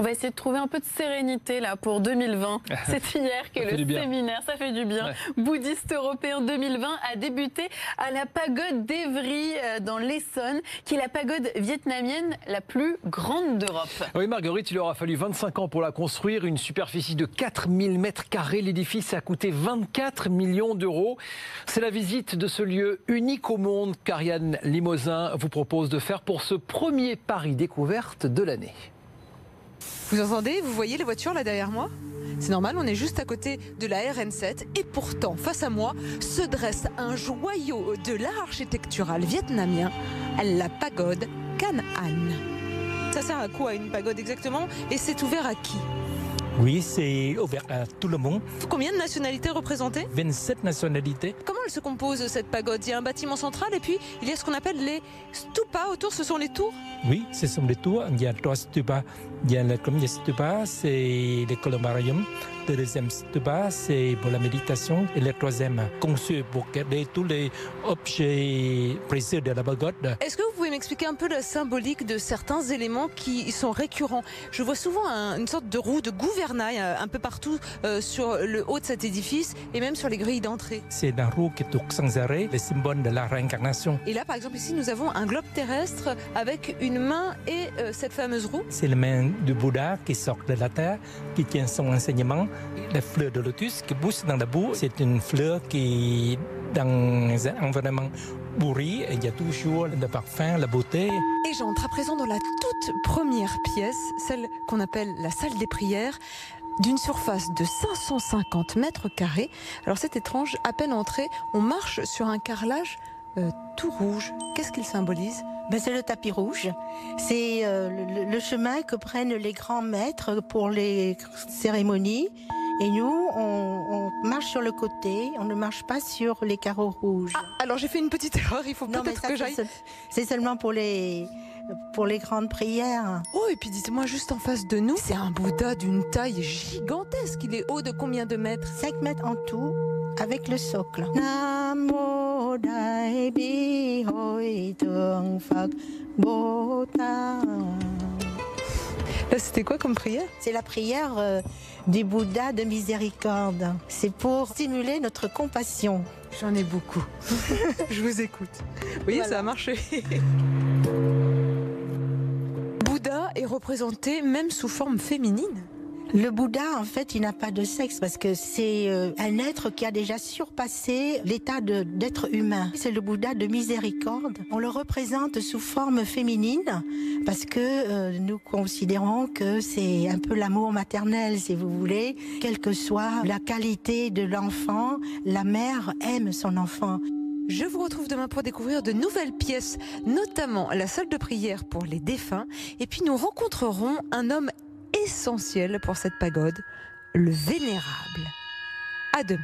va essayer de trouver un peu de sérénité là pour 2020. C'est hier que le séminaire, ça fait du bien, bouddhiste européen 2020 a débuté à la pagode d'Evry dans l'Essonne, qui est la pagode vietnamienne la plus grande d'Europe. Oui Marguerite, il aura fallu 25 ans pour la construire, une superficie de 4000 mètres carrés. L'édifice a coûté 24 millions d'euros. C'est la visite de ce lieu unique au monde qu'Ariane Limousin vous propose de faire pour ce premier Paris découverte de l'année. Vous entendez, vous voyez les voitures là derrière moi? C'est normal, on est juste à côté de la RN7 et pourtant, face à moi, se dresse un joyau de l'art architectural vietnamien, la pagode Can An. Ça sert à quoi une pagode exactement et c'est ouvert à qui? Oui, c'est ouvert à tout le monde. Combien de nationalités représentées? 27 nationalités. Comment elle se compose cette pagode? Il y a un bâtiment central et puis il y a ce qu'on appelle les stupas autour, ce sont les tours? Oui, ce sont les tours. Il y a 3 stupas. Il y a le premier stupa, c'est le columbarium. Le deuxième stupa, c'est pour la méditation. Et le troisième, conçu pour garder tous les objets précieux de la pagode. Est-ce que vous pouvez m'expliquer un peu la symbolique de certains éléments qui sont récurrents? Je vois souvent une sorte de roue de gouvernail un peu partout sur le haut de cet édifice et même sur les grilles d'entrée. C'est la roue qui tourne sans arrêt, le symbole de la réincarnation. Et là, par exemple, ici, nous avons un globe terrestre avec une main et cette fameuse roue. C'est la main du Bouddha qui sort de la terre, qui tient son enseignement. La fleur de lotus qui pousse dans la boue, c'est une fleur qui, dans un environnement pourri, il y a toujours le parfum, la beauté. Et j'entre à présent dans la toute première pièce, celle qu'on appelle la salle des prières, d'une surface de 550 mètres carrés. Alors c'est étrange, à peine entré, on marche sur un carrelage tout rouge. Qu'est-ce qu'il symbolise? C'est le tapis rouge. C'est le chemin que prennent les grands maîtres pour les cérémonies. Et nous, on marche sur le côté, on ne marche pas sur les carreaux rouges. Ah, alors j'ai fait une petite erreur, il faut peut-être que j'aille... C'est seulement pour les grandes prières. Oh, et puis dites-moi, juste en face de nous, c'est un Bouddha d'une taille gigantesque. Il est haut de combien de mètres? 5 mètres en tout, avec le socle. Namo Dai Bi Hoi Thượng Phật Bồ-Tát. Là, c'était quoi comme prière? C'est la prière du Bouddha de miséricorde. C'est pour stimuler notre compassion. J'en ai beaucoup. Je vous écoute. Vous voyez, voilà. Ça a marché. Bouddha est représenté même sous forme féminine. Le Bouddha, en fait, il n'a pas de sexe parce que c'est un être qui a déjà surpassé l'état d'être humain. C'est le Bouddha de miséricorde. On le représente sous forme féminine parce que nous considérons que c'est un peu l'amour maternel, si vous voulez. Quelle que soit la qualité de l'enfant, la mère aime son enfant. Je vous retrouve demain pour découvrir de nouvelles pièces, notamment la salle de prière pour les défunts. Et puis nous rencontrerons un homme essentiel pour cette pagode, le vénérable. À demain.